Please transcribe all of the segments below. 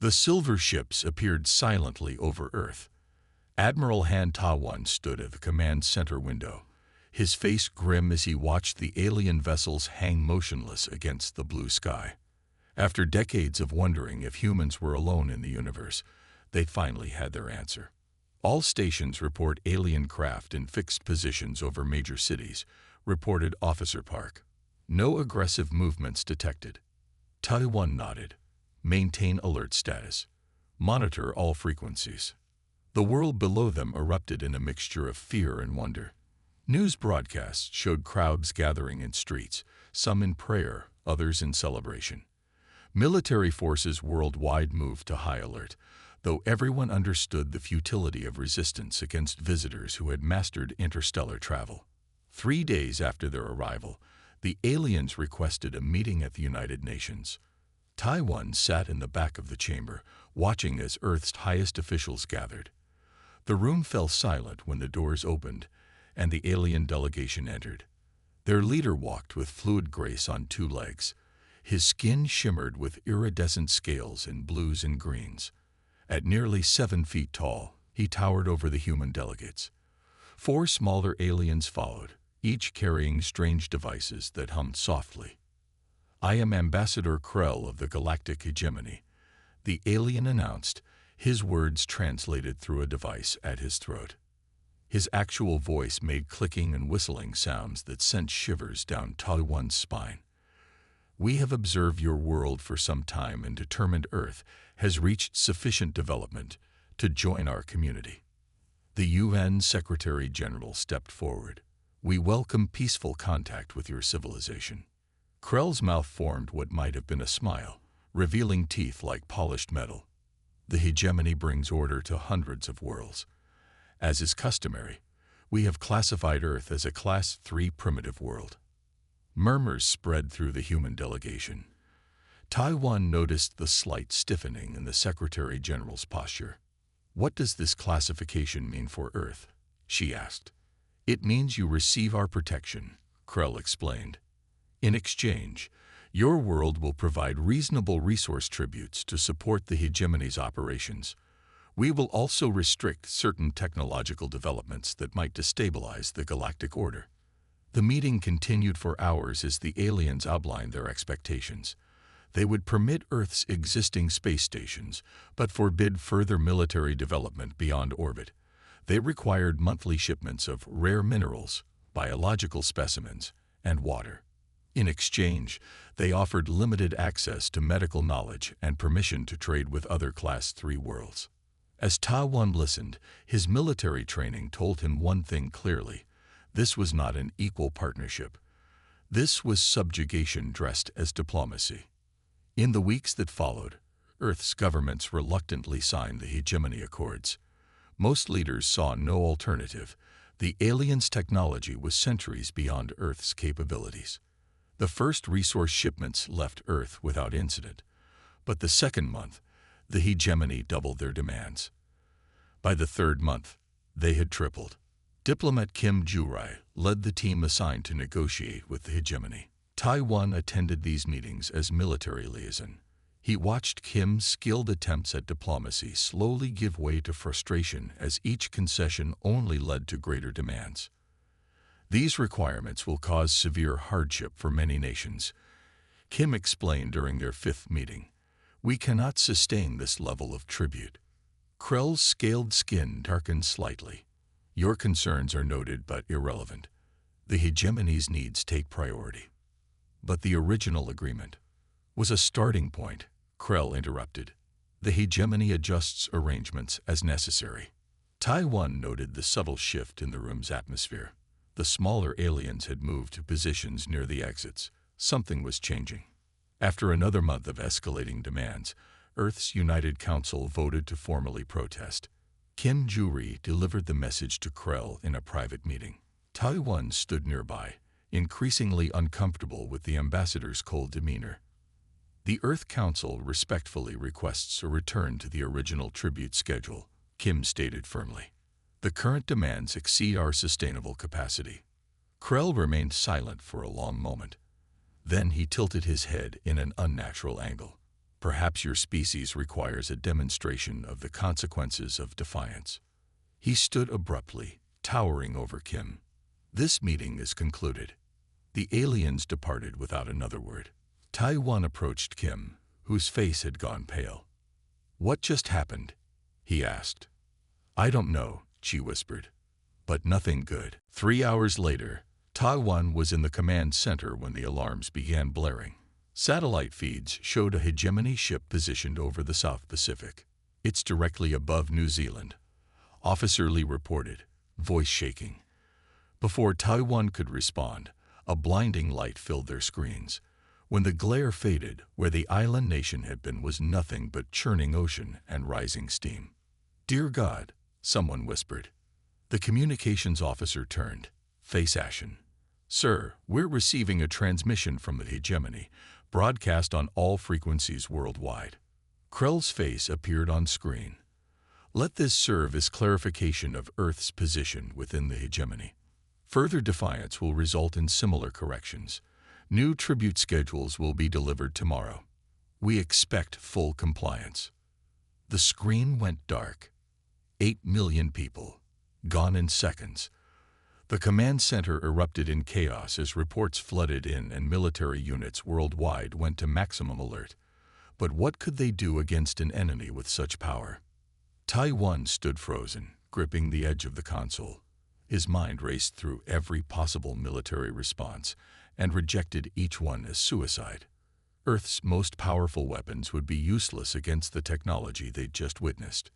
The silver ships appeared silently over Earth. Admiral Han Ta-1 stood at the command center window, his face grim as he watched the alien vessels hang motionless against the blue sky. After decades of wondering if humans were alone in the universe, they finally had their answer. All stations report alien craft in fixed positions over major cities, reported Officer Park. No aggressive movements detected. Ta-1 nodded. Maintain alert status. Monitor all frequencies. The world below them erupted in a mixture of fear and wonder. News broadcasts showed crowds gathering in streets, some in prayer, others in celebration. Military forces worldwide moved to high alert, though everyone understood the futility of resistance against visitors who had mastered interstellar travel. 3 days after their arrival, the aliens requested a meeting at the United Nations. Ta-1 sat in the back of the chamber, watching as Earth's highest officials gathered. The room fell silent when the doors opened and the alien delegation entered. Their leader walked with fluid grace on 2 legs. His skin shimmered with iridescent scales in blues and greens. At nearly 7 feet tall, he towered over the human delegates. 4 smaller aliens followed, each carrying strange devices that hummed softly. "I am Ambassador Krell of the Galactic Hegemony," the alien announced, his words translated through a device at his throat. His actual voice made clicking and whistling sounds that sent shivers down Ta-1's spine. "We have observed your world for some time and determined Earth has reached sufficient development to join our community." The UN Secretary-General stepped forward. "We welcome peaceful contact with your civilization." Krell's mouth formed what might have been a smile, revealing teeth like polished metal. "The hegemony brings order to hundreds of worlds. As is customary, we have classified Earth as a Class 3 primitive world." Murmurs spread through the human delegation. Ta-1 noticed the slight stiffening in the Secretary-General's posture. "What does this classification mean for Earth?" she asked. "It means you receive our protection," Krell explained. "In exchange, your world will provide reasonable resource tributes to support the hegemony's operations. We will also restrict certain technological developments that might destabilize the galactic order." The meeting continued for hours as the aliens outlined their expectations. They would permit Earth's existing space stations, but forbid further military development beyond orbit. They required monthly shipments of rare minerals, biological specimens, and water. In exchange, they offered limited access to medical knowledge and permission to trade with other Class 3 worlds. As Ta-1 listened, his military training told him one thing clearly: this was not an equal partnership. This was subjugation dressed as diplomacy. In the weeks that followed, Earth's governments reluctantly signed the Hegemony Accords. Most leaders saw no alternative. The aliens' technology was centuries beyond Earth's capabilities. The first resource shipments left Earth without incident, but the second month, the hegemony doubled their demands. By the 3rd month, they had tripled. Diplomat Kim Ju-rai led the team assigned to negotiate with the hegemony. Ta-1 attended these meetings as military liaison. He watched Kim's skilled attempts at diplomacy slowly give way to frustration as each concession only led to greater demands. "These requirements will cause severe hardship for many nations," Kim explained during their 5th meeting. "We cannot sustain this level of tribute." Krell's scaled skin darkened slightly. "Your concerns are noted but irrelevant. The hegemony's needs take priority." "But the original agreement was a starting point," Krell interrupted. "The hegemony adjusts arrangements as necessary." Ta-1 noted the subtle shift in the room's atmosphere. The smaller aliens had moved to positions near the exits. Something was changing. After another month of escalating demands, Earth's United Council voted to formally protest. Kim Ju-rai delivered the message to Krell in a private meeting. Ta-1 stood nearby, increasingly uncomfortable with the ambassador's cold demeanor. "The Earth Council respectfully requests a return to the original tribute schedule," Kim stated firmly. "The current demands exceed our sustainable capacity." Krell remained silent for a long moment. Then he tilted his head in an unnatural angle. Perhaps your species requires a demonstration of the consequences of defiance. He stood abruptly, towering over Kim. This meeting is concluded. The aliens departed without another word. Taiwan approached Kim, whose face had gone pale. "What just happened?" he asked. "I don't know," she whispered. "But nothing good." 3 hours later, Taiwan was in the command center when the alarms began blaring. Satellite feeds showed a hegemony ship positioned over the South Pacific. "It's directly above New Zealand," Officer Lee reported, voice shaking. Before Taiwan could respond, a blinding light filled their screens. When the glare faded, where the island nation had been was nothing but churning ocean and rising steam. "Dear God," someone whispered. The communications officer turned, face ashen. "Sir, we're receiving a transmission from the hegemony, broadcast on all frequencies worldwide." Krell's face appeared on screen. "Let this serve as clarification of Earth's position within the hegemony. Further defiance will result in similar corrections. New tribute schedules will be delivered tomorrow. We expect full compliance." The screen went dark. 8 million people, gone in seconds. The command center erupted in chaos as reports flooded in and military units worldwide went to maximum alert. But what could they do against an enemy with such power? Taiwan stood frozen, gripping the edge of the console. His mind raced through every possible military response and rejected each one as suicide. Earth's most powerful weapons would be useless against the technology they'd just witnessed.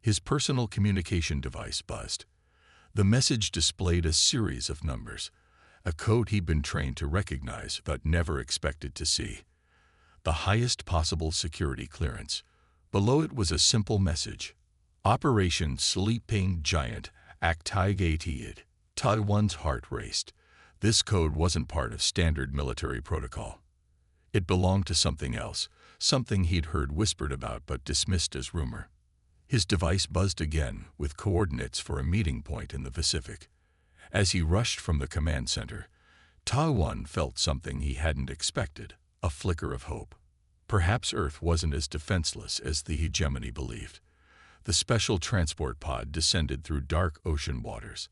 His personal communication device buzzed. The message displayed a series of numbers, a code he'd been trained to recognize but never expected to see. The highest possible security clearance. Below it was a simple message: "Operation Sleeping Giant activated." Taiwan's heart raced. This code wasn't part of standard military protocol. It belonged to something else, something he'd heard whispered about but dismissed as rumor. His device buzzed again, with coordinates for a meeting point in the Pacific. As he rushed from the command center, Taiwan felt something he hadn't expected, a flicker of hope. Perhaps Earth wasn't as defenseless as the hegemony believed. The special transport pod descended through dark ocean waters.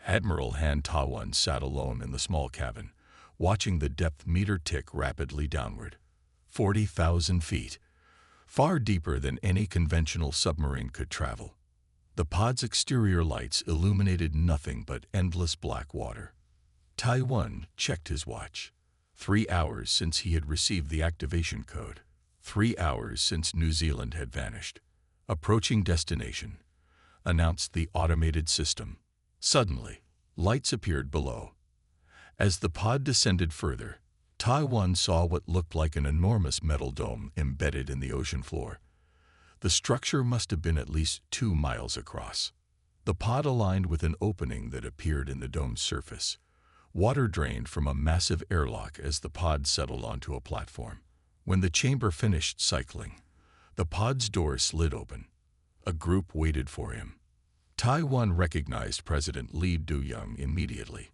Admiral Han Taiwan sat alone in the small cabin, watching the depth meter tick rapidly downward. 40,000 feet. Far deeper than any conventional submarine could travel. The pod's exterior lights illuminated nothing but endless black water. Taiwan checked his watch. 3 hours since he had received the activation code. 3 hours since New Zealand had vanished. "Approaching destination," announced the automated system. Suddenly, lights appeared below. As the pod descended further, Taiwan saw what looked like an enormous metal dome embedded in the ocean floor. The structure must have been at least 2 miles across. The pod aligned with an opening that appeared in the dome's surface. Water drained from a massive airlock as the pod settled onto a platform. When the chamber finished cycling, the pod's door slid open. A group waited for him. Taiwan recognized President Lee Du-young immediately.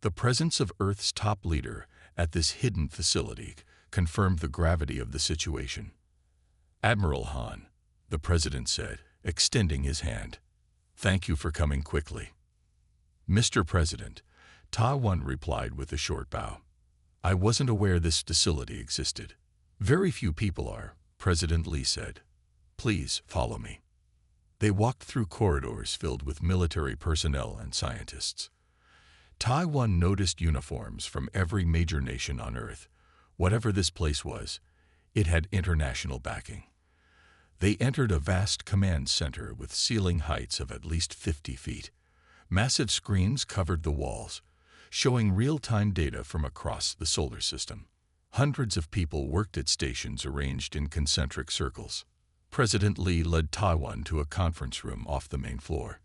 The presence of Earth's top leader at this hidden facility confirmed the gravity of the situation. "Admiral Han," the president said, extending his hand. "Thank you for coming quickly." "Mr. President," Taiwan replied with a short bow. "I wasn't aware this facility existed." "Very few people are," President Lee said. "Please follow me." They walked through corridors filled with military personnel and scientists. Taiwan noticed uniforms from every major nation on Earth. Whatever this place was, it had international backing. They entered a vast command center with ceiling heights of at least 50 feet. Massive screens covered the walls, showing real-time data from across the solar system. Hundreds of people worked at stations arranged in concentric circles. President Lee led Taiwan to a conference room off the main floor.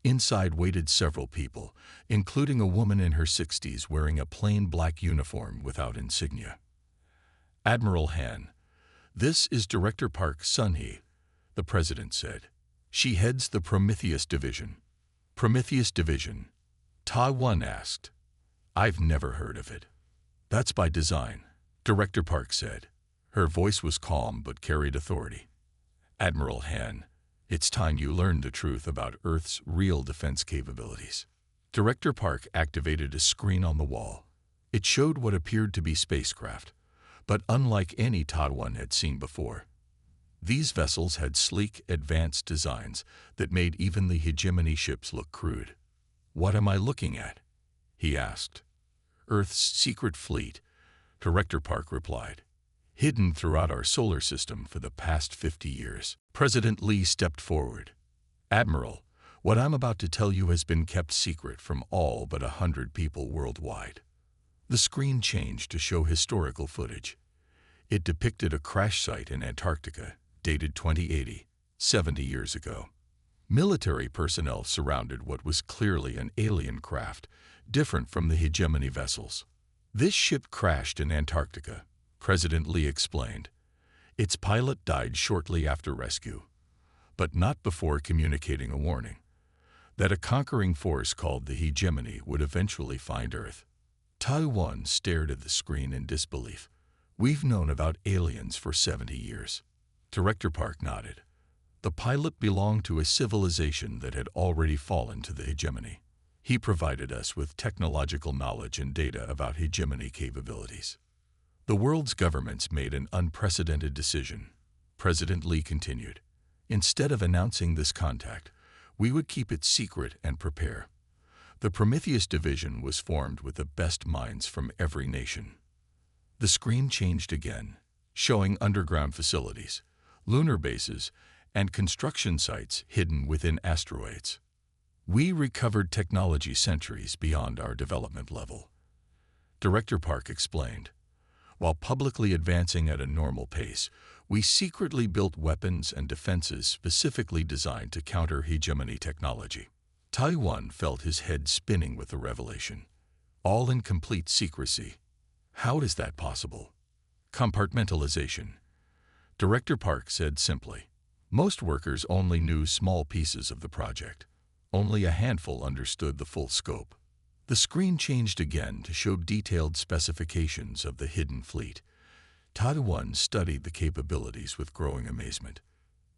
Inside waited several people, including a woman in her 60s wearing a plain black uniform without insignia. "Admiral Han, this is Director Park Sun-hee," the president said. "She heads the Prometheus Division." "Prometheus Division?" Taiwan asked. "I've never heard of it." "That's by design," Director Park said. Her voice was calm but carried authority. "Admiral Han, it's time you learned the truth about Earth's real defense capabilities." Director Park activated a screen on the wall. It showed what appeared to be spacecraft, but unlike any Taiwan had seen before. These vessels had sleek, advanced designs that made even the hegemony ships look crude. "What am I looking at?" he asked. "Earth's secret fleet," Director Park replied, "hidden throughout our solar system for the past 50 years. President Lee stepped forward. "Admiral, what I'm about to tell you has been kept secret from all but 100 people worldwide." The screen changed to show historical footage. It depicted a crash site in Antarctica, dated 2080, 70 years ago. Military personnel surrounded what was clearly an alien craft, different from the hegemony vessels. "This ship crashed in Antarctica," President Lee explained. "Its pilot died shortly after rescue, but not before communicating a warning that a conquering force called the hegemony would eventually find Earth." Taiwan stared at the screen in disbelief. "We've known about aliens for 70 years. Director Park nodded. "The pilot belonged to a civilization that had already fallen to the hegemony. He provided us with technological knowledge and data about hegemony capabilities." "The world's governments made an unprecedented decision," President Lee continued. "Instead of announcing this contact, we would keep it secret and prepare. The Prometheus Division was formed with the best minds from every nation." The screen changed again, showing underground facilities, lunar bases, and construction sites hidden within asteroids. "We recovered technology centuries beyond our development level," Director Park explained. "While publicly advancing at a normal pace, we secretly built weapons and defenses specifically designed to counter hegemony technology." Taiwan felt his head spinning with the revelation. "All in complete secrecy. How is that possible?" "Compartmentalization," Director Park said simply. "Most workers only knew small pieces of the project. Only a handful understood the full scope." The screen changed again to show detailed specifications of the hidden fleet. Taiwan studied the capabilities with growing amazement.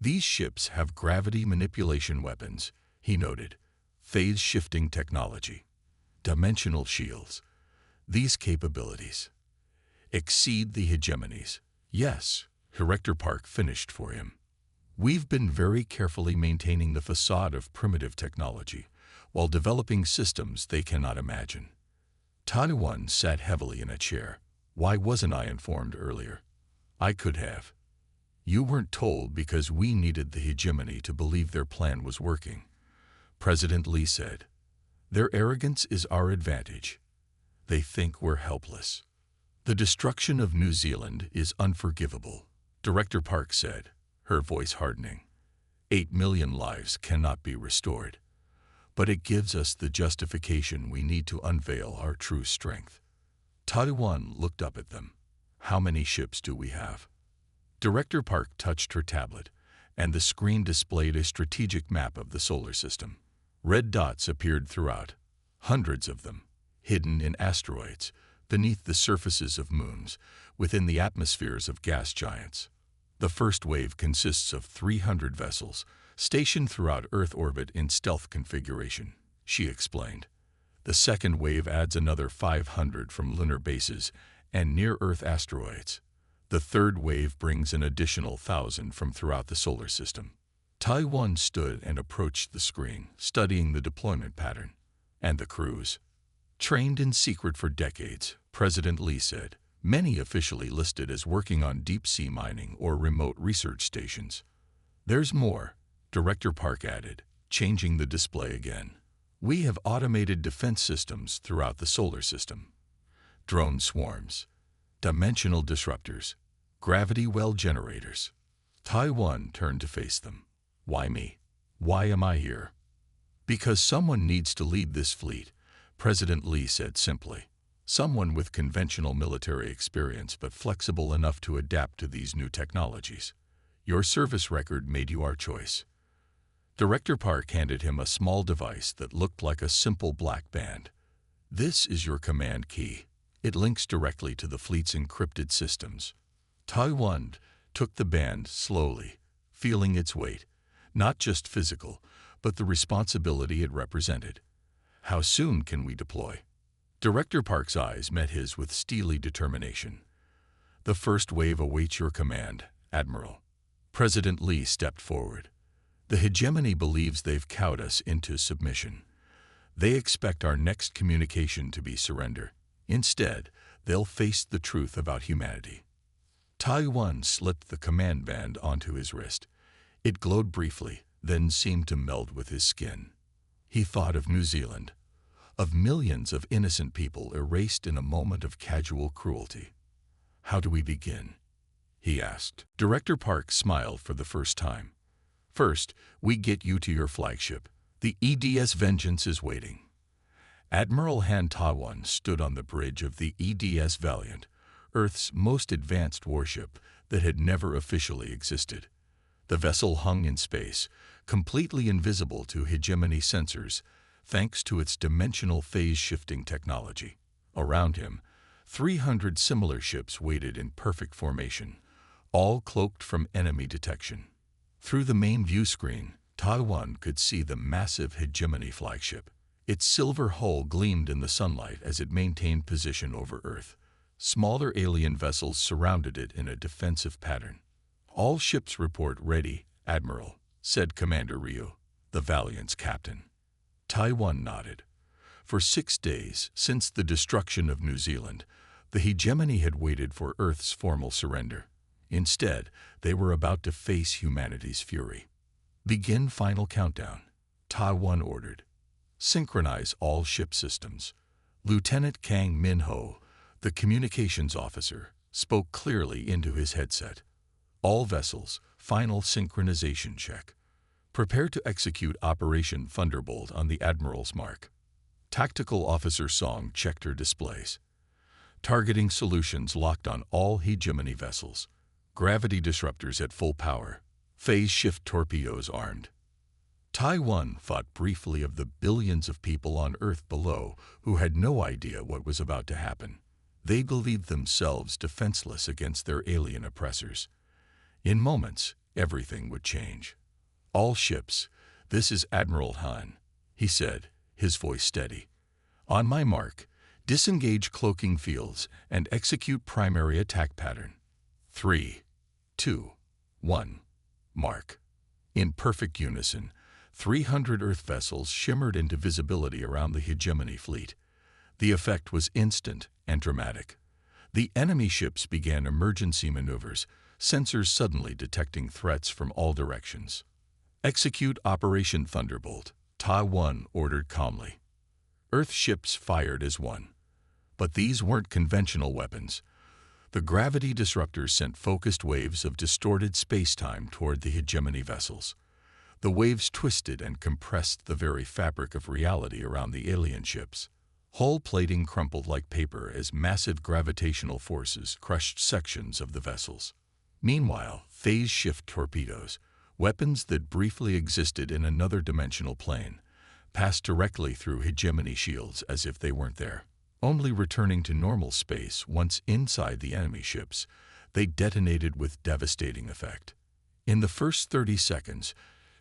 "These ships have gravity manipulation weapons," he noted, "phase-shifting technology, dimensional shields. These capabilities exceed the hegemonies." "Yes," Director Park finished for him. "We've been very carefully maintaining the facade of primitive technology while developing systems they cannot imagine." Taiwan sat heavily in a chair. "Why wasn't I informed earlier? I could have." "You weren't told because we needed the hegemony to believe their plan was working," President Lee said. "Their arrogance is our advantage. They think we're helpless." "The destruction of New Zealand is unforgivable," Director Park said, her voice hardening. 8 million lives cannot be restored, but it gives us the justification we need to unveil our true strength." Taiwan looked up at them. "How many ships do we have?" Director Park touched her tablet, and the screen displayed a strategic map of the solar system. Red dots appeared throughout, hundreds of them, hidden in asteroids, beneath the surfaces of moons, within the atmospheres of gas giants. "The first wave consists of 300 vessels, stationed throughout Earth orbit in stealth configuration," she explained. "The second wave adds another 500 from lunar bases and near-Earth asteroids. The third wave brings an additional 1,000 from throughout the solar system." Taiwan stood and approached the screen, studying the deployment pattern. "And the crews?" "Trained in secret for decades," President Lee said. "Many officially listed as working on deep-sea mining or remote research stations." "There's more," Director Park added, changing the display again. "We have automated defense systems throughout the solar system. Drone swarms, dimensional disruptors, gravity well generators." Taiwan turned to face them. "Why me? Why am I here?" "Because someone needs to lead this fleet," President Lee said simply. "Someone with conventional military experience but flexible enough to adapt to these new technologies. Your service record made you our choice." Director Park handed him a small device that looked like a simple black band. "This is your command key. It links directly to the fleet's encrypted systems." Tai-1 took the band slowly, feeling its weight, not just physical, but the responsibility it represented. How soon can we deploy? Director Park's eyes met his with steely determination. The first wave awaits your command, Admiral. President Lee stepped forward. The hegemony believes they've cowed us into submission. They expect our next communication to be surrender. Instead, they'll face the truth about humanity. Tai-1 slipped the command band onto his wrist. It glowed briefly, then seemed to meld with his skin. He thought of New Zealand, of millions of innocent people erased in a moment of casual cruelty. How do we begin? He asked. Director Park smiled for the first time. First, we get you to your flagship. The EDS Vengeance is waiting. Admiral Han Ta-1 stood on the bridge of the EDS Valiant, Earth's most advanced warship that had never officially existed. The vessel hung in space, completely invisible to hegemony sensors, thanks to its dimensional phase-shifting technology. Around him, 300 similar ships waited in perfect formation, all cloaked from enemy detection. Through the main view screen, Ta-1 could see the massive hegemony flagship. Its silver hull gleamed in the sunlight as it maintained position over Earth. Smaller alien vessels surrounded it in a defensive pattern. All ships report ready, Admiral, said Commander Ryu, the Valiant's captain. Tai-1 nodded. For 6 days, since the destruction of New Zealand, the hegemony had waited for Earth's formal surrender. Instead, they were about to face humanity's fury. Begin final countdown, Tai-1 ordered. Synchronize all ship systems. Lieutenant Kang Min-ho, the communications officer, spoke clearly into his headset. All vessels, final synchronization check. Prepare to execute Operation Thunderbolt on the Admiral's mark. Tactical Officer Song checked her displays. Targeting solutions locked on all hegemony vessels. Gravity disruptors at full power. Phase shift torpedoes armed. Tai-1 thought briefly of the billions of people on Earth below who had no idea what was about to happen. They believed themselves defenseless against their alien oppressors. In moments, everything would change. All ships, this is Admiral Han, he said, his voice steady. On my mark, disengage cloaking fields and execute primary attack pattern. 3, 2, 1, mark. In perfect unison, 300 Earth vessels shimmered into visibility around the hegemony fleet. The effect was instant and dramatic. The enemy ships began emergency maneuvers, sensors suddenly detecting threats from all directions. Execute Operation Thunderbolt, Ta-1 ordered calmly. Earth ships fired as one. But these weren't conventional weapons. The gravity disruptors sent focused waves of distorted space-time toward the hegemony vessels. The waves twisted and compressed the very fabric of reality around the alien ships. Hull plating crumpled like paper as massive gravitational forces crushed sections of the vessels. Meanwhile, phase shift torpedoes, weapons that briefly existed in another dimensional plane, passed directly through hegemony shields as if they weren't there. Only returning to normal space once inside the enemy ships, they detonated with devastating effect. In the first 30 seconds,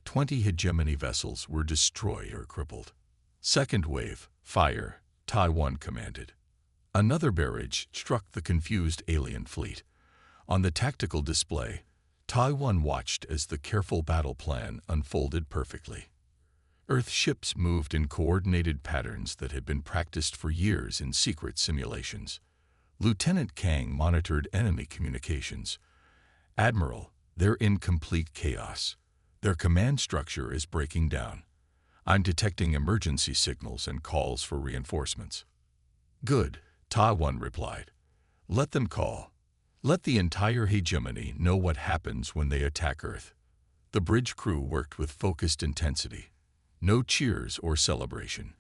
20 hegemony vessels were destroyed or crippled. Second wave, fire, Tai-1 commanded. Another barrage struck the confused alien fleet. On the tactical display, Tai-1 watched as the careful battle plan unfolded perfectly. Earth ships moved in coordinated patterns that had been practiced for years in secret simulations. Lieutenant Kang monitored enemy communications. Admiral, they're in complete chaos. Their command structure is breaking down. I'm detecting emergency signals and calls for reinforcements. Good, Ta-1 replied. Let them call. Let the entire hegemony know what happens when they attack Earth. The bridge crew worked with focused intensity. No cheers or celebration,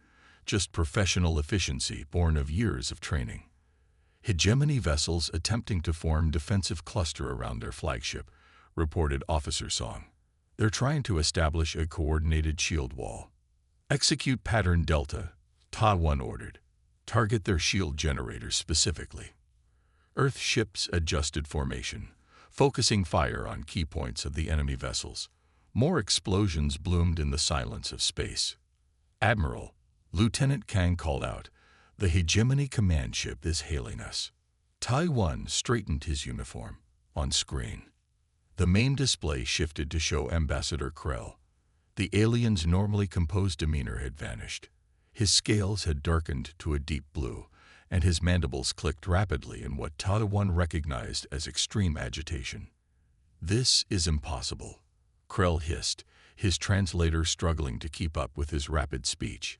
just professional efficiency born of years of training. Hegemony vessels attempting to form defensive cluster around their flagship, reported Officer Song. They're trying to establish a coordinated shield wall. Execute pattern Delta, Ta-1 ordered. Target their shield generators specifically. Earth ships adjusted formation, focusing fire on key points of the enemy vessels. More explosions bloomed in the silence of space. "Admiral," Lieutenant Kang called out, "the Hegemony command ship is hailing us." Tai-1 straightened his uniform. On screen, the main display shifted to show Ambassador Krell. The alien's normally composed demeanor had vanished. His scales had darkened to a deep blue, and his mandibles clicked rapidly in what Tai-1 recognized as extreme agitation. "This is impossible," Krell hissed, his translator struggling to keep up with his rapid speech.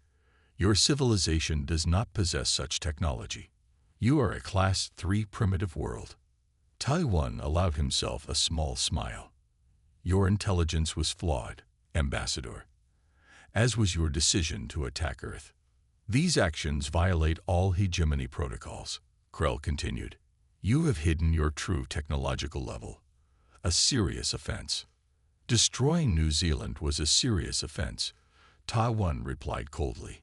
"Your civilization does not possess such technology. You are a Class 3 primitive world." Tai-1 allowed himself a small smile. "Your intelligence was flawed, Ambassador, as was your decision to attack Earth. These actions violate all hegemony protocols," Krell continued. "You have hidden your true technological level. A serious offense." "Destroying New Zealand was a serious offense," Tai-1 replied coldly.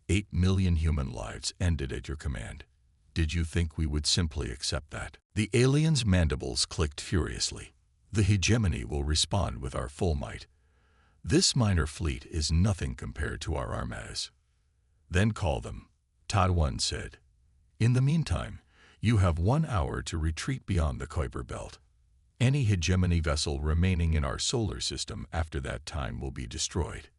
8 million human lives ended at your command. Did you think we would simply accept that?" The alien's mandibles clicked furiously. "The hegemony will respond with our full might. This minor fleet is nothing compared to our armadas." "Then call them," Tai-1 said. "In the meantime, you have 1 hour to retreat beyond the Kuiper Belt. Any hegemony vessel remaining in our solar system after that time will be destroyed.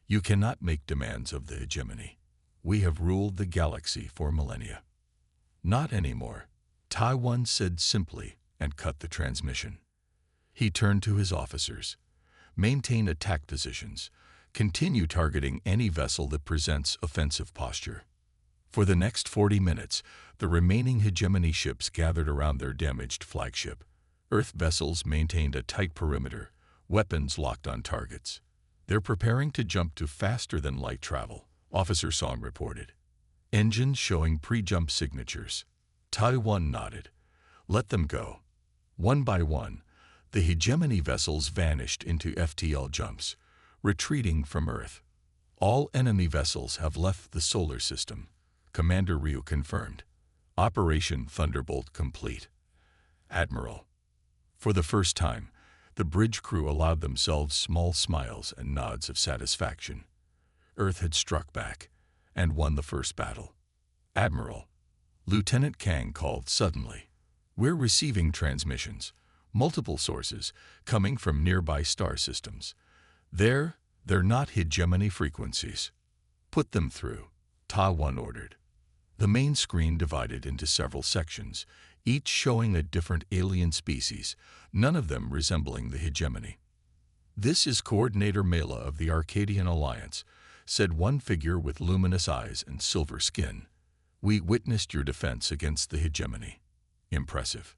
You cannot make demands of the hegemony. We have ruled the galaxy for millennia." "Not anymore," Tai-1 said simply and cut the transmission. He turned to his officers. "Maintain attack positions. Continue targeting any vessel that presents offensive posture." For the next 40 minutes, the remaining hegemony ships gathered around their damaged flagship. Earth vessels maintained a tight perimeter, weapons locked on targets. "They're preparing to jump to faster-than-light travel," Officer Song reported. "Engines showing pre-jump signatures." Tai-1 nodded. "Let them go." One by one, the hegemony vessels vanished into FTL jumps, retreating from Earth. "All enemy vessels have left the solar system," Commander Ryu confirmed. "Operation Thunderbolt complete." "Admiral." For the first time, the bridge crew allowed themselves small smiles and nods of satisfaction. Earth had struck back and won the first battle. "Admiral," Lieutenant Kang called suddenly. "We're receiving transmissions, multiple sources, coming from nearby star systems. They're not hegemony frequencies." "Put them through," Tai-1 ordered. The main screen divided into several sections, each showing a different alien species, none of them resembling the hegemony. "This is Coordinator Mela of the Arcadian Alliance," said one figure with luminous eyes and silver skin. "We witnessed your defense against the hegemony. Impressive."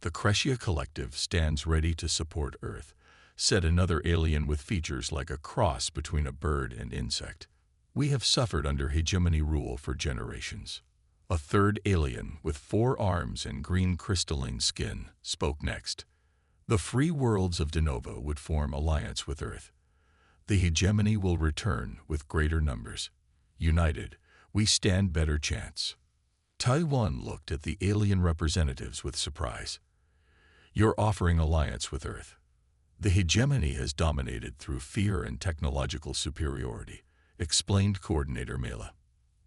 "The Crescia Collective stands ready to support Earth," said another alien with features like a cross between a bird and insect. "We have suffered under hegemony rule for generations." A third alien with 4 arms and green crystalline skin spoke next. "The free worlds of De Novo would form alliance with Earth. The hegemony will return with greater numbers. United, we stand better chance." Tai-1 looked at the alien representatives with surprise. "You're offering alliance with Earth. The hegemony has dominated through fear and technological superiority," explained Coordinator Mela.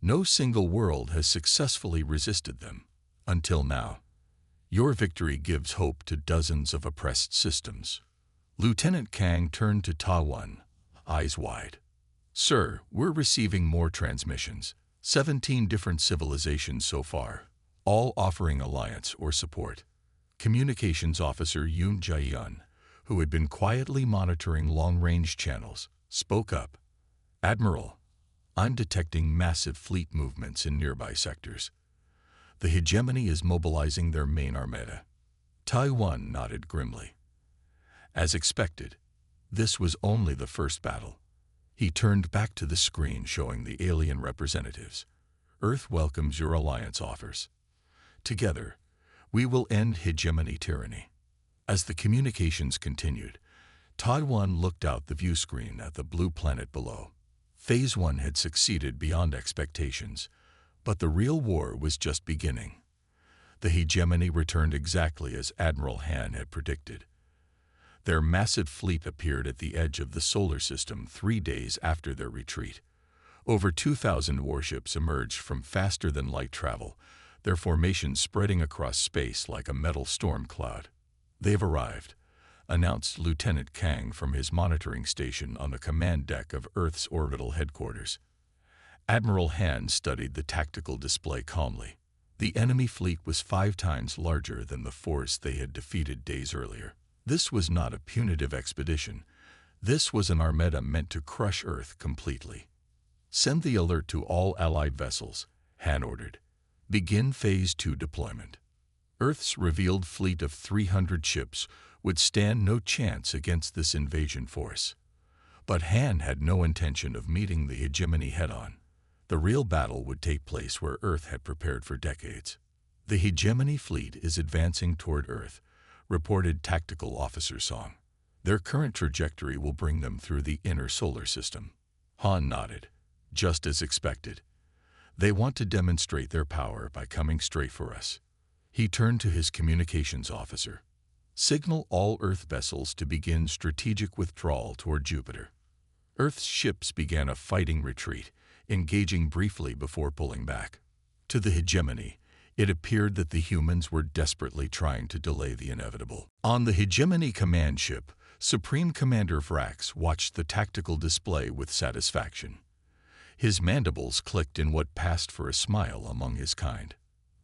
"No single world has successfully resisted them, until now. Your victory gives hope to dozens of oppressed systems." Lieutenant Kang turned to Tai-1, eyes wide. "Sir, we're receiving more transmissions, 17 different civilizations so far, all offering alliance or support." Communications Officer Yoon Jae-yun, who had been quietly monitoring long-range channels, spoke up. "Admiral, I'm detecting massive fleet movements in nearby sectors. The hegemony is mobilizing their main armada." Tai-1 nodded grimly. As expected, this was only the first battle. He turned back to the screen showing the alien representatives. "Earth welcomes your alliance offers. Together, we will end hegemony tyranny." As the communications continued, Tai-1 looked out the view screen at the blue planet below. Phase 1 had succeeded beyond expectations, but the real war was just beginning. The hegemony returned exactly as Admiral Han had predicted. Their massive fleet appeared at the edge of the solar system 3 days after their retreat. Over 2,000 warships emerged from faster-than-light travel, their formations spreading across space like a metal storm cloud. "They've arrived," announced Lieutenant Kang from his monitoring station on the command deck of Earth's orbital headquarters. Admiral Han studied the tactical display calmly. The enemy fleet was 5 times larger than the force they had defeated days earlier. This was not a punitive expedition. This was an armada meant to crush Earth completely. "Send the alert to all Allied vessels," Han ordered. "Begin Phase 2 deployment." Earth's revealed fleet of 300 ships would stand no chance against this invasion force. But Han had no intention of meeting the hegemony head-on. The real battle would take place where Earth had prepared for decades. "The hegemony fleet is advancing toward Earth," reported Tactical Officer Song. "Their current trajectory will bring them through the inner solar system." Han nodded. "Just as expected. They want to demonstrate their power by coming straight for us." He turned to his communications officer. "Signal all Earth vessels to begin strategic withdrawal toward Jupiter." Earth's ships began a fighting retreat, engaging briefly before pulling back. To the hegemony, it appeared that the humans were desperately trying to delay the inevitable. On the hegemony command ship, Supreme Commander Vrax watched the tactical display with satisfaction. His mandibles clicked in what passed for a smile among his kind.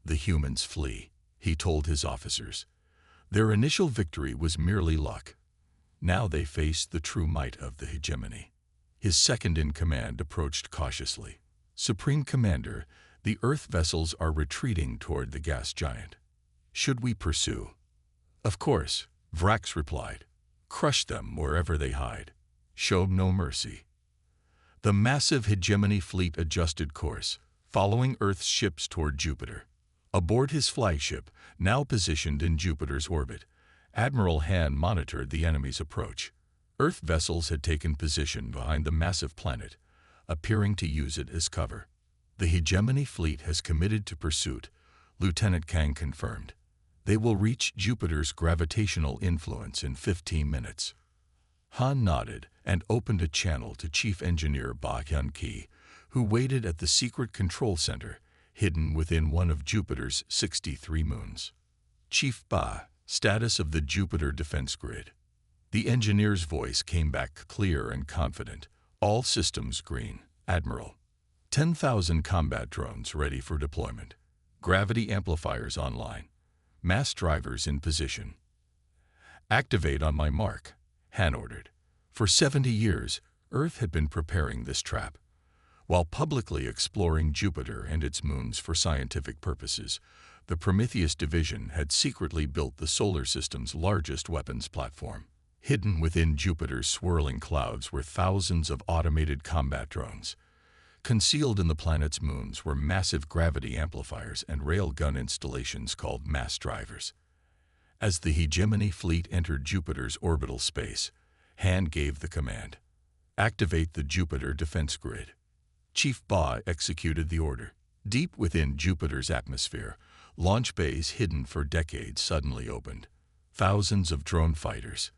"The humans flee," he told his officers. "Their initial victory was merely luck. Now they face the true might of the hegemony." His second-in-command approached cautiously. "Supreme Commander, the Earth vessels are retreating toward the gas giant. Should we pursue?" "Of course," Vrax replied. "Crush them wherever they hide. Show no mercy." The massive hegemony fleet adjusted course, following Earth's ships toward Jupiter. Aboard his flagship, now positioned in Jupiter's orbit, Admiral Han monitored the enemy's approach. Earth vessels had taken position behind the massive planet, appearing to use it as cover. "The hegemony fleet has committed to pursuit," Lieutenant Kang confirmed. "They will reach Jupiter's gravitational influence in 15 minutes. Han nodded and opened a channel to Chief Engineer Ba Hyun-ki, who waited at the secret control center, hidden within one of Jupiter's 63 moons. "Chief Ba, status of the Jupiter defense grid." The engineer's voice came back clear and confident. "All systems green, Admiral. 10,000 combat drones ready for deployment. Gravity amplifiers online. Mass drivers in position." "Activate on my mark," Han ordered. For 70 years, Earth had been preparing this trap. While publicly exploring Jupiter and its moons for scientific purposes, the Prometheus Division had secretly built the solar system's largest weapons platform. Hidden within Jupiter's swirling clouds were thousands of automated combat drones. Concealed in the planet's moons were massive gravity amplifiers and railgun installations called mass drivers. As the hegemony fleet entered Jupiter's orbital space, Han gave the command, "Activate the Jupiter defense grid." Chief Ba executed the order. Deep within Jupiter's atmosphere, launch bays hidden for decades suddenly opened. Thousands of drone fighters,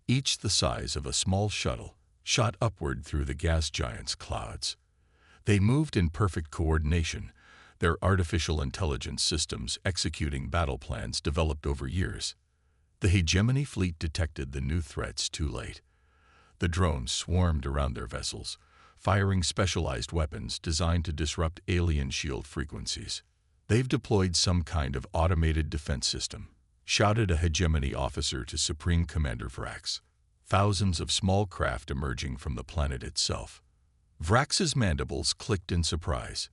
each the size of a small shuttle, shot upward through the gas giant's clouds. They moved in perfect coordination, their artificial intelligence systems executing battle plans developed over years. The hegemony fleet detected the new threats too late. The drones swarmed around their vessels, firing specialized weapons designed to disrupt alien shield frequencies. "They've deployed some kind of automated defense system," shouted a hegemony officer to Supreme Commander Vrax. Thousands of small craft emerging from the planet itself. Vrax's mandibles clicked in surprise.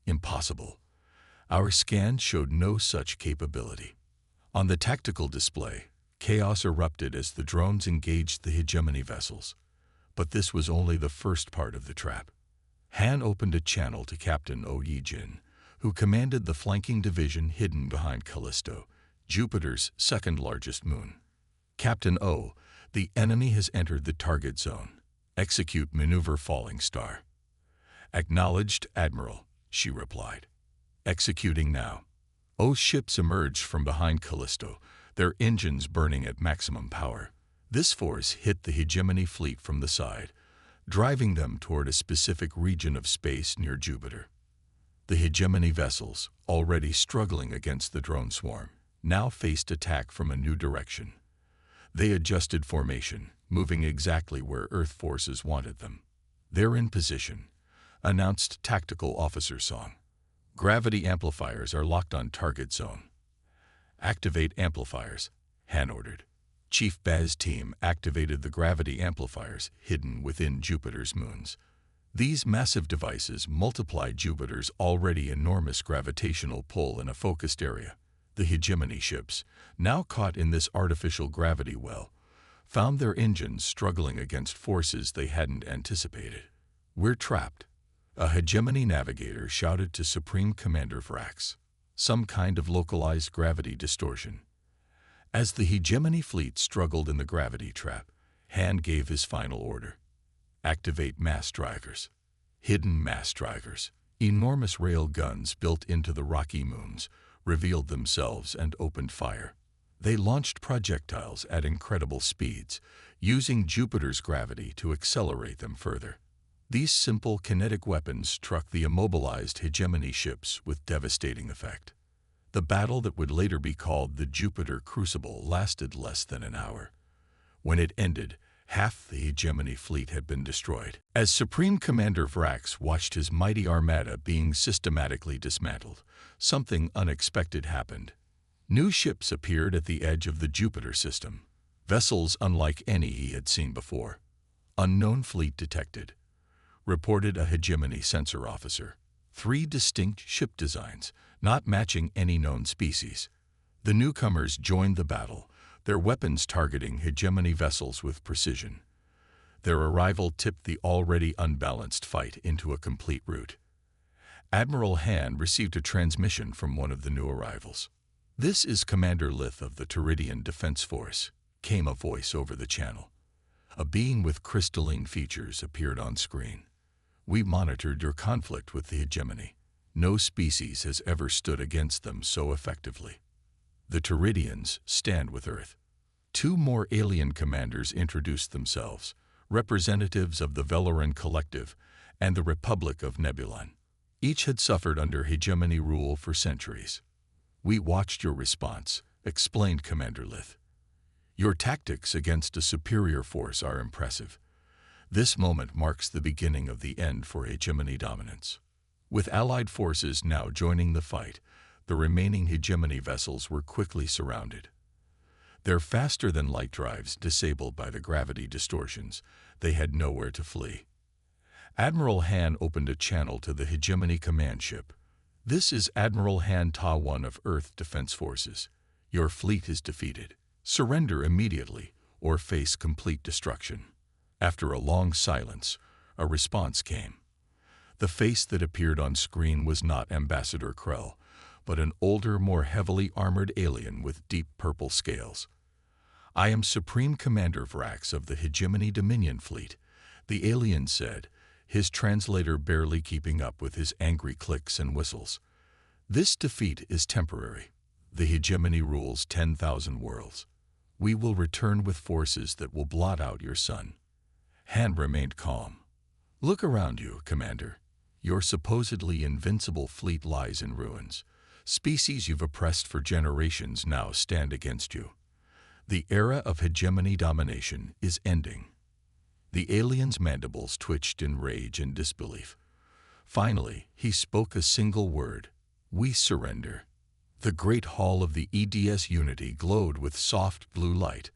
"Impossible. Our scans showed no such capability." On the tactical display, chaos erupted as the drones engaged the hegemony vessels. But this was only the first part of the trap. Han opened a channel to Captain Oh Yi-jin, who commanded the flanking division hidden behind Callisto, Jupiter's second-largest moon. "Captain Oh, the enemy has entered the target zone. Execute maneuver Falling Star." "Acknowledged, Admiral," she replied. "Executing now." Ships emerged from behind Callisto, their engines burning at maximum power. This force hit the hegemony fleet from the side, driving them toward a specific region of space near Jupiter. The hegemony vessels, already struggling against the drone swarm, now faced attack from a new direction. They adjusted formation, moving exactly where Earth forces wanted them. "They're in position," announced Tactical Officer Song. "Gravity amplifiers are locked on target zone." "Activate amplifiers," Han ordered. Chief Baz's team activated the gravity amplifiers hidden within Jupiter's moons. These massive devices multiplied Jupiter's already enormous gravitational pull in a focused area. The hegemony ships, now caught in this artificial gravity well, found their engines struggling against forces they hadn't anticipated. "We're trapped," a hegemony navigator shouted to Supreme Commander Vrax. "Some kind of localized gravity distortion." As the hegemony fleet struggled in the gravity trap, Han gave his final order. "Activate mass drivers." Hidden mass drivers, enormous rail guns built into the rocky moons, revealed themselves and opened fire. They launched projectiles at incredible speeds, using Jupiter's gravity to accelerate them further. These simple kinetic weapons struck the immobilized hegemony ships with devastating effect. The battle that would later be called the Jupiter Crucible lasted less than an hour. When it ended, half the hegemony fleet had been destroyed. As Supreme Commander Vrax watched his mighty armada being systematically dismantled, something unexpected happened. New ships appeared at the edge of the Jupiter system, vessels unlike any he had seen before. "Unknown fleet detected," reported a hegemony sensor officer. 3 distinct ship designs, not matching any known species. The newcomers joined the battle, their weapons targeting hegemony vessels with precision. Their arrival tipped the already unbalanced fight into a complete rout. Admiral Han received a transmission from one of the new arrivals. "This is Commander Lith of the Teridian Defense Force," came a voice over the channel. A being with crystalline features appeared on screen. "We monitored your conflict with the hegemony. No species has ever stood against them so effectively. The Teridians stand with Earth." 2 more alien commanders introduced themselves, representatives of the Velaran Collective and the Republic of Nebulon. Each had suffered under hegemony rule for centuries. "We watched your response," explained Commander Lith. "Your tactics against a superior force are impressive. This moment marks the beginning of the end for hegemony dominance." With Allied forces now joining the fight, the remaining hegemony vessels were quickly surrounded. Their faster-than-light drives disabled by the gravity distortions, they had nowhere to flee. Admiral Han opened a channel to the hegemony command ship. "This is Admiral Han Ta-1 of Earth Defense Forces. Your fleet is defeated. Surrender immediately or face complete destruction." After a long silence, a response came. The face that appeared on screen was not Ambassador Krell, but an older, more heavily armored alien with deep purple scales. "I am Supreme Commander Vrax of the Hegemony Dominion Fleet," the alien said, his translator barely keeping up with his angry clicks and whistles. "This defeat is temporary. The hegemony rules 10,000 worlds. We will return with forces that will blot out your sun." Han remained calm. "Look around you, Commander. Your supposedly invincible fleet lies in ruins. Species you've oppressed for generations now stand against you. The era of hegemony domination is ending." The alien's mandibles twitched in rage and disbelief. Finally, he spoke a single word: "We surrender." The great hull of the EDS Unity glowed with soft blue light.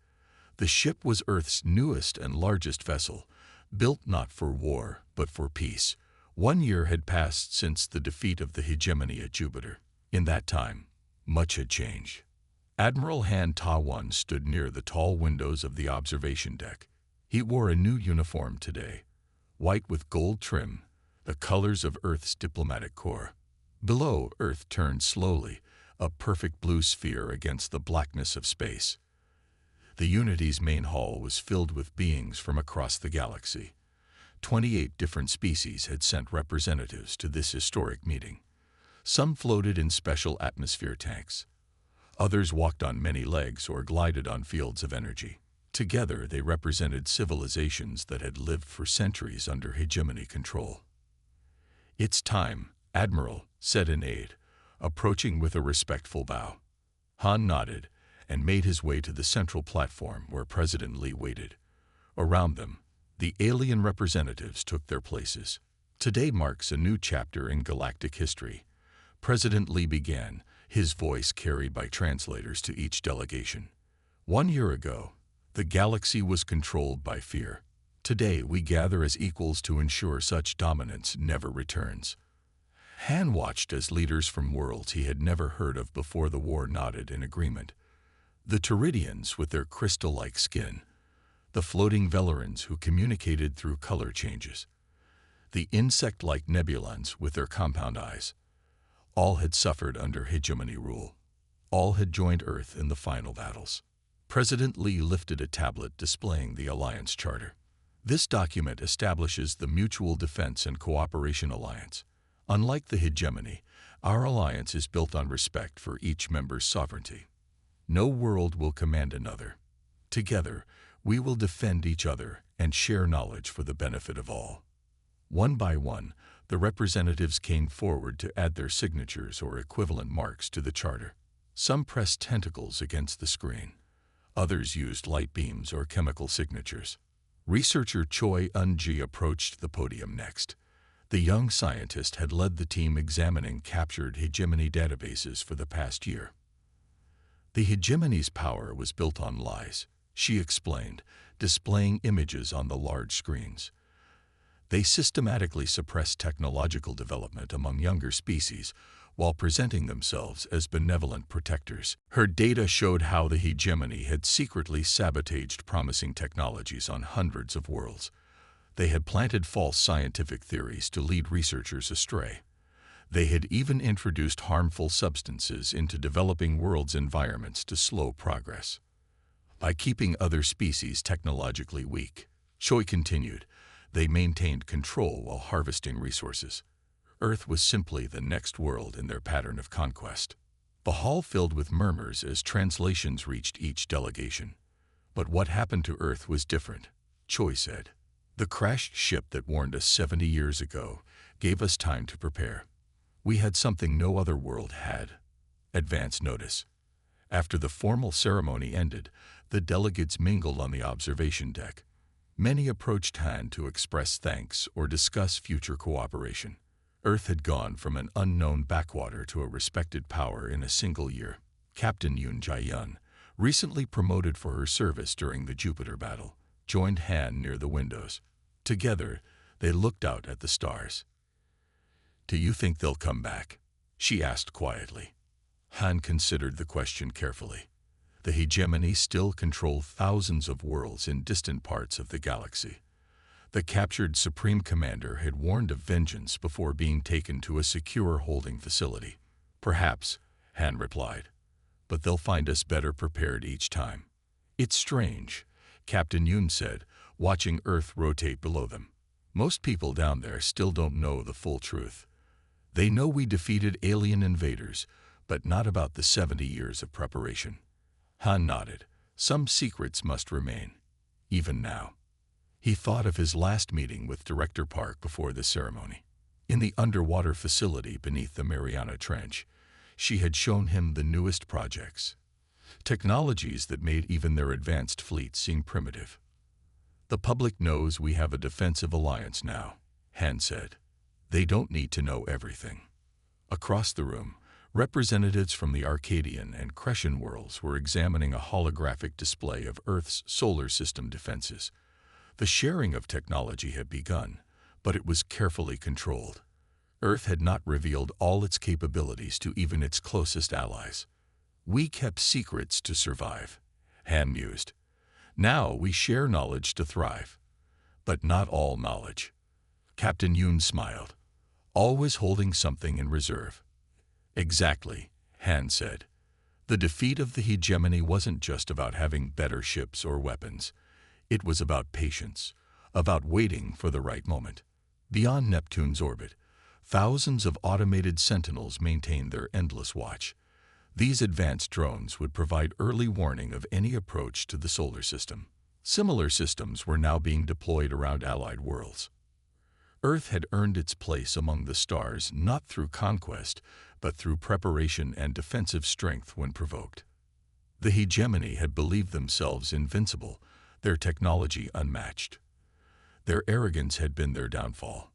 The ship was Earth's newest and largest vessel, built not for war, but for peace. 1 year had passed since the defeat of the hegemony at Jupiter. In that time, much had changed. Admiral Han Ta-1 stood near the tall windows of the observation deck. He wore a new uniform today, white with gold trim, the colors of Earth's diplomatic corps. Below, Earth turned slowly, a perfect blue sphere against the blackness of space. The Unity's main hall was filled with beings from across the galaxy. 28 different species had sent representatives to this historic meeting. Some floated in special atmosphere tanks. Others walked on many legs or glided on fields of energy. Together, they represented civilizations that had lived for centuries under hegemony control. "It's time, Admiral," said an aide, approaching with a respectful bow. Han nodded and made his way to the central platform where President Lee waited. Around them, the alien representatives took their places. "Today marks a new chapter in galactic history," President Lee began, his voice carried by translators to each delegation. "1 year ago, the galaxy was controlled by fear. Today we gather as equals to ensure such dominance never returns." Han watched as leaders from worlds he had never heard of before the war nodded in agreement. The Teridians with their crystal-like skin, the floating Velerans who communicated through color changes, the insect-like Nebulans with their compound eyes. All had suffered under hegemony rule. All had joined Earth in the final battles. President Lee lifted a tablet displaying the Alliance Charter. "This document establishes the Mutual Defense and Cooperation Alliance. Unlike the hegemony, our alliance is built on respect for each member's sovereignty. No world will command another. Together, we will defend each other and share knowledge for the benefit of all." One by one, the representatives came forward to add their signatures or equivalent marks to the charter. Some pressed tentacles against the screen. Others used light beams or chemical signatures. Researcher Choi Un-ji approached the podium next. The young scientist had led the team examining captured hegemony databases for the past year. "The hegemony's power was built on lies," she explained, displaying images on the large screens. "They systematically suppressed technological development among younger species while presenting themselves as benevolent protectors." Her data showed how the hegemony had secretly sabotaged promising technologies on hundreds of worlds. They had planted false scientific theories to lead researchers astray. They had even introduced harmful substances into developing worlds' environments to slow progress. By keeping other species technologically weak, Choi continued, they maintained control while harvesting resources. Earth was simply the next world in their pattern of conquest. The hall filled with murmurs as translations reached each delegation. "But what happened to Earth was different," Choi said. "The crashed ship that warned us 70 years ago gave us time to prepare. We had something no other world had: advance notice." After the formal ceremony ended, the delegates mingled on the observation deck. Many approached Han to express thanks or discuss future cooperation. Earth had gone from an unknown backwater to a respected power in a single year. Captain Yoon Jae-yun, recently promoted for her service during the Jupiter battle, joined Han near the windows. Together, they looked out at the stars. "Do you think they'll come back?" she asked quietly. Han considered the question carefully. The hegemony still controlled thousands of worlds in distant parts of the galaxy. The captured Supreme Commander had warned of vengeance before being taken to a secure holding facility. "Perhaps," Han replied, "but they'll find us better prepared each time." "It's strange," Captain Yoon said, watching Earth rotate below them. "Most people down there still don't know the full truth. They know we defeated alien invaders, but not about the 70 years of preparation." Han nodded. Some secrets must remain, even now. He thought of his last meeting with Director Park before the ceremony. In the underwater facility beneath the Mariana Trench, she had shown him the newest projects, technologies that made even their advanced fleet seem primitive. "The public knows we have a defensive alliance now," Han said. "They don't need to know everything." Across the room, representatives from the Arcadian and Crescent worlds were examining a holographic display of Earth's solar system defenses. The sharing of technology had begun, but it was carefully controlled. Earth had not revealed all its capabilities to even its closest allies. "We kept secrets to survive," Han mused. "Now we share knowledge to thrive." "But not all knowledge." Captain Yoon smiled. "Always holding something in reserve." "Exactly," Han said. "The defeat of the hegemony wasn't just about having better ships or weapons. It was about patience, about waiting for the right moment." Beyond Neptune's orbit, Thousands of automated sentinels maintained their endless watch. These advanced drones would provide early warning of any approach to the solar system. Similar systems were now being deployed around allied worlds. Earth had earned its place among the stars not through conquest, but through preparation and defensive strength when provoked. The hegemony had believed themselves invincible, their technology unmatched. Their arrogance had been their downfall.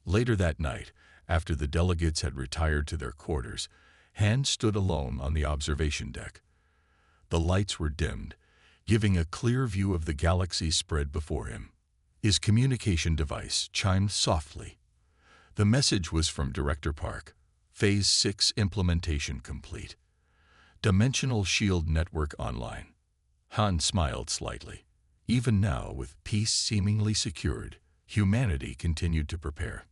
Later that night, after the delegates had retired to their quarters, Han stood alone on the observation deck. The lights were dimmed, giving a clear view of the galaxy spread before him. His communication device chimed softly. The message was from Director Park. Phase 6 implementation complete. Dimensional shield network online. Han smiled slightly. Even now, with peace seemingly secured, humanity continued to prepare.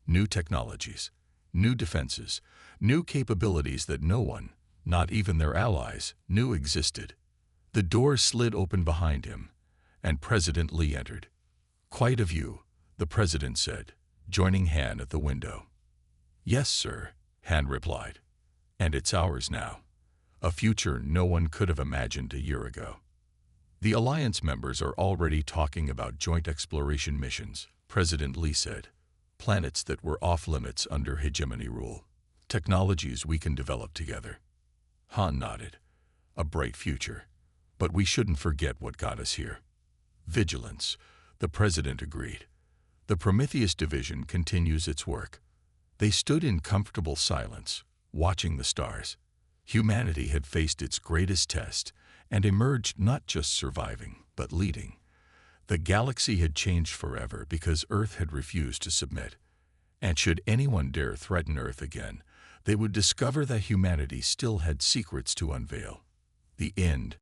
New technologies, new defenses, new capabilities that no one, not even their allies, knew existed. The door slid open behind him, and President Lee entered. "Quite a view," the president said, joining Han at the window. "Yes, sir," Han replied. "And it's ours now. A future no one could have imagined a year ago." "The Alliance members are already talking about joint exploration missions," President Lee said. "Planets that were off-limits under hegemony rule. Technologies we can develop together." Han nodded. "A bright future. But we shouldn't forget what got us here." "Vigilance," the president agreed. "The Prometheus Division continues its work." They stood in comfortable silence, watching the stars. Humanity had faced its greatest test and emerged not just surviving, but leading. The galaxy had changed forever because Earth had refused to submit. And should anyone dare threaten Earth again, they would discover that humanity still had secrets to unveil. The end